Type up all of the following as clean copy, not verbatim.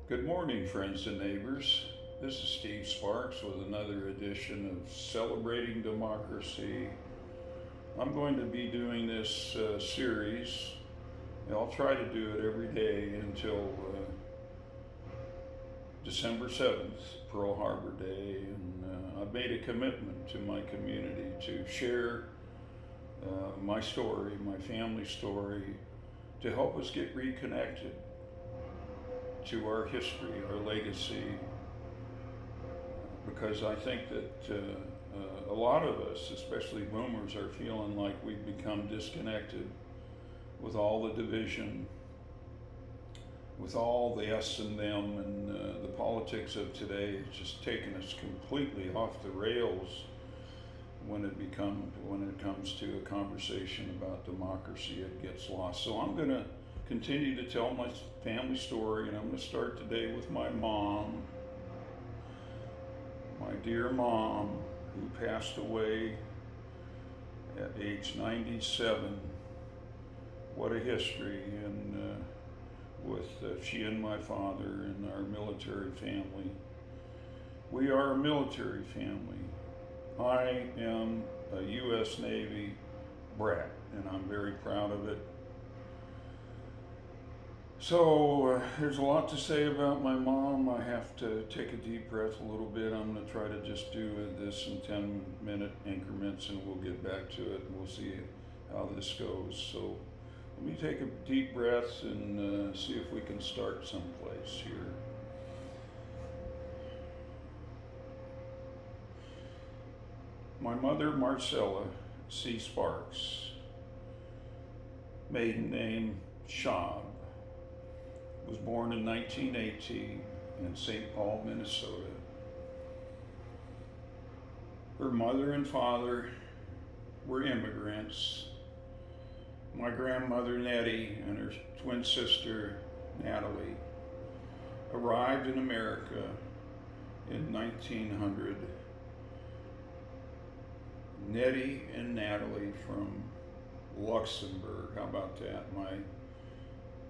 Good morning, friends and neighbors. This is Steve Sparks with another edition of Celebrating Democracy. I'm going to be doing this series. I'll try to do it every day until December 7th, Pearl Harbor Day, and I've made a commitment to my community to share my story, my family story, to help us get reconnected to our history, our legacy, because I think that a lot of us, especially boomers, are feeling like we've become disconnected with all the division, with all the us and them, and the politics of today has just taken us completely off the rails when it comes to a conversation about democracy. It gets lost. So I'm going to continue to tell my family story, and I'm going to start today with my mom, my dear mom, who passed away at age 97. What a history, and with she and my father and our military family. We are a military family. I am a U.S. Navy brat, and I'm very proud of it. So there's a lot to say about my mom. I have to take a deep breath a little bit. I'm going to try to just do this in 10-minute increments, and we'll get back to it, and we'll see how this goes. So let me take a deep breath and see if we can start someplace here. My mother, Marcella C. Sparks, maiden name Schaub, was born in 1918 in St. Paul, Minnesota. Her mother and father were immigrants. My grandmother, Nettie, and her twin sister, Natalie, arrived in America in 1900. Nettie and Natalie from Luxembourg. How about that? My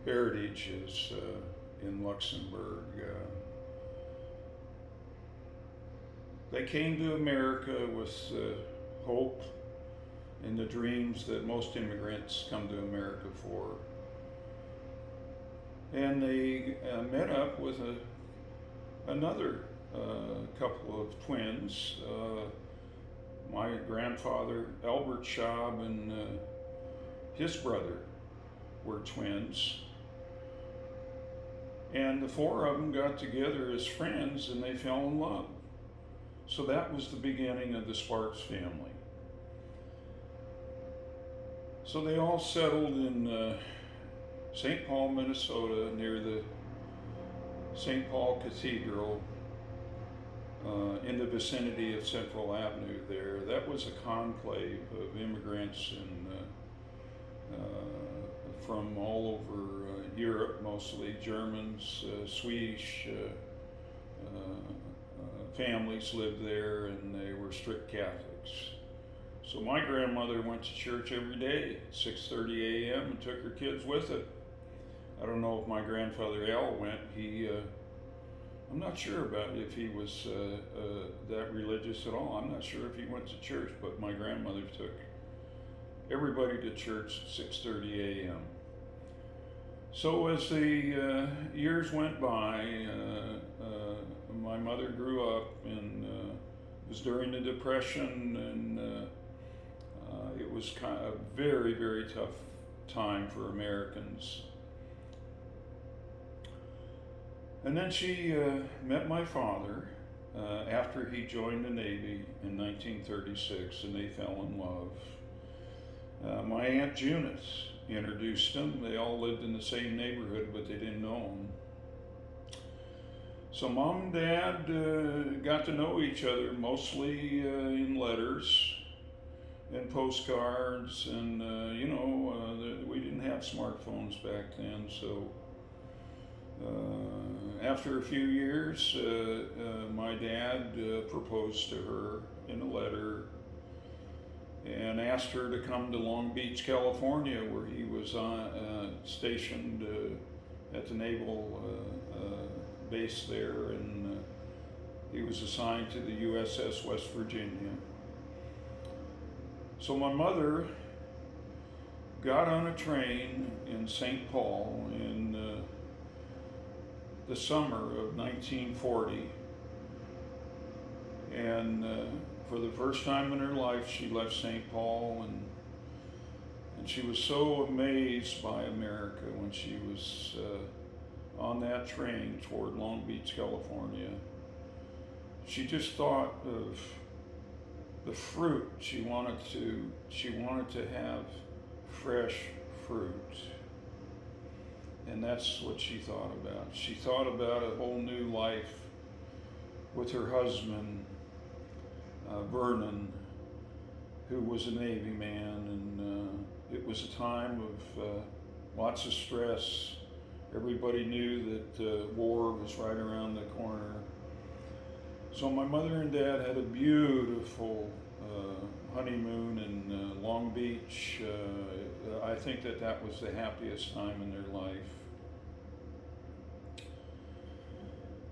heritage is in Luxembourg. They came to America with hope and the dreams that most immigrants come to America for. And they met up with another couple of twins. My grandfather, Albert Schaub, and his brother were twins. And the four of them got together as friends, and they fell in love. So that was the beginning of the Sparks family. So they all settled in St. Paul, Minnesota, near the St. Paul Cathedral, in the vicinity of Central Avenue there. That was a conclave of immigrants and from all over Europe, mostly Germans, Swedish families lived there, and they were strict Catholics. So my grandmother went to church every day at 6:30 a.m. and took her kids with it. I don't know if my grandfather Al went. I'm not sure about if he was that religious at all. I'm not sure if he went to church, but my grandmother took everybody to church at 6:30 a.m. So as the years went by, my mother grew up, and it was during the Depression, and it was kind of a very, very tough time for Americans. And then she met my father after he joined the Navy in 1936, and they fell in love. My Aunt Eunice introduced them. They all lived in the same neighborhood, but they didn't know them. So Mom and Dad got to know each other mostly in letters and postcards, and we didn't have smartphones back then, so after a few years, my dad proposed to her in a letter and asked her to come to Long Beach, California, where he was stationed at the Naval based there, and he was assigned to the USS West Virginia. So my mother got on a train in St. Paul in the summer of 1940, and for the first time in her life she left St. Paul, and she was so amazed by America when she was on that train toward Long Beach, California. She just thought of the fruit. She wanted to have fresh fruit. And that's what she thought about. She thought about a whole new life with her husband, Vernon, who was a Navy man, and it was a time of lots of stress. Everybody knew that war was right around the corner. So my mother and dad had a beautiful honeymoon in Long Beach. I think that was the happiest time in their life.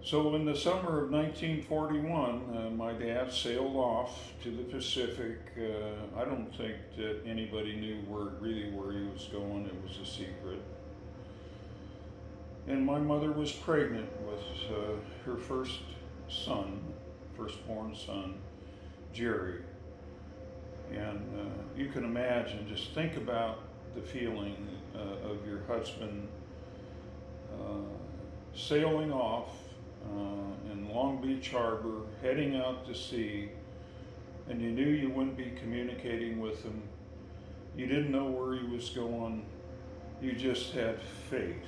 So in the summer of 1941, my dad sailed off to the Pacific. I don't think that anybody knew where he was going. It was a secret. And my mother was pregnant with her firstborn son, Jerry. And you can imagine, just think about the feeling of your husband sailing off in Long Beach Harbor, heading out to sea, and you knew you wouldn't be communicating with him. You didn't know where he was going. You just had faith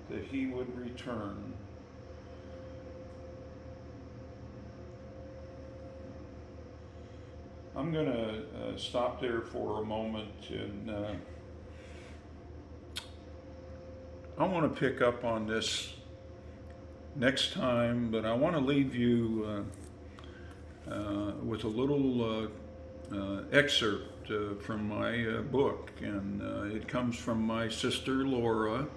that he would return. I'm going to stop there for a moment, and I want to pick up on this next time, but I want to leave you with a little excerpt from my book, and it comes from my sister Laura.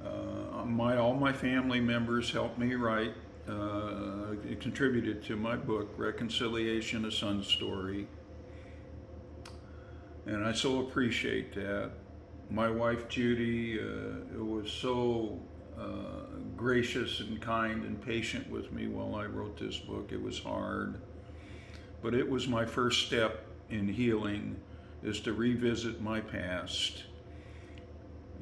All my family members helped me write. It contributed to my book, Reconciliation: A Son's Story, and I so appreciate that. My wife Judy was so gracious and kind and patient with me while I wrote this book. It was hard, but it was my first step in healing, is to revisit my past.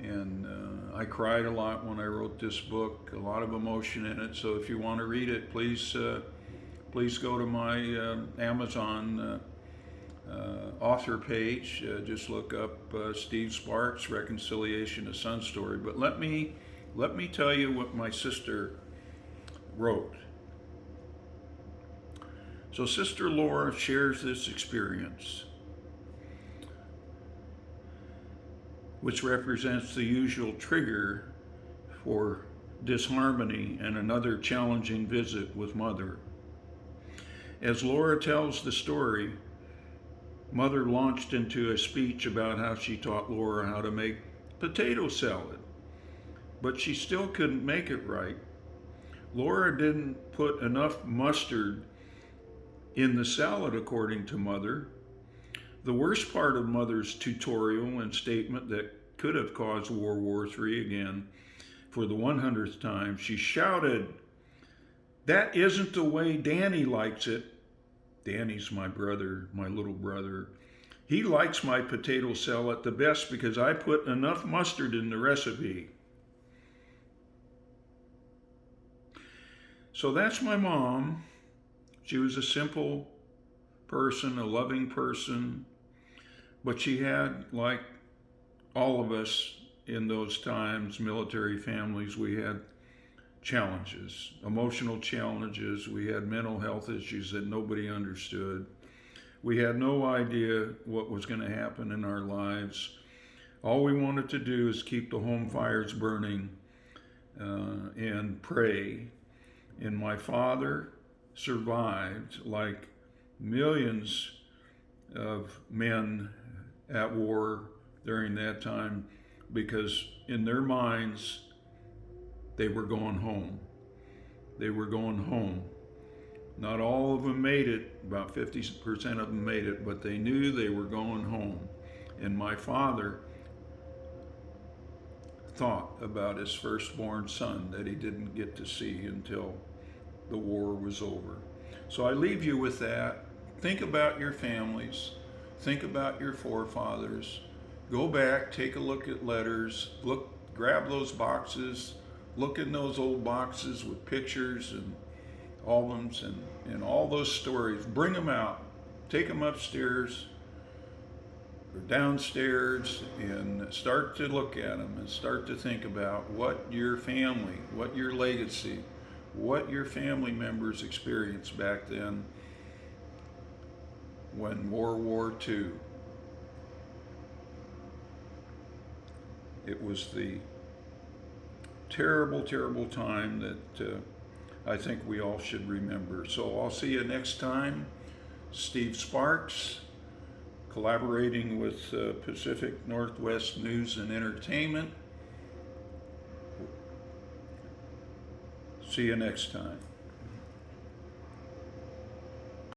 And I cried a lot when I wrote this book, a lot of emotion in it. So if you want to read it, please go to my Amazon author page. Just look up Steve Sparks, Reconciliation: A Son's Story. But let me tell you what my sister wrote. So Sister Laura shares this experience, which represents the usual trigger for disharmony and another challenging visit with Mother. As Laura tells the story, Mother launched into a speech about how she taught Laura how to make potato salad, but she still couldn't make it right. Laura didn't put enough mustard in the salad, according to Mother. The worst part of Mother's tutorial and statement that could have caused World War III again for the 100th time, she shouted, "That isn't the way Danny likes it." Danny's my brother, my little brother. "He likes my potato salad the best because I put enough mustard in the recipe." So that's my mom. She was a simple person, a loving person, but she had, like all of us in those times, military families, we had challenges, emotional challenges. We had mental health issues that nobody understood. We had no idea what was going to happen in our lives. All we wanted to do is keep the home fires burning and pray. And my father survived, like millions of men at war during that time, because in their minds They were going home. They were going home. Not all of them made it, about 50% of them made it, but they knew they were going home. And my father thought about his firstborn son that he didn't get to see until the war was over. So I leave you with that. Think about your families. Think about your forefathers. Go back, take a look at letters, grab those boxes, look in those old boxes with pictures and albums and all those stories. Bring them out, take them upstairs or downstairs and start to look at them and start to think about what your family, what your legacy, what your family members experienced back then when World War II. It was the terrible, terrible time that I think we all should remember. So I'll see you next time. Steve Sparks, collaborating with Pacific Northwest News and Entertainment. See you next time.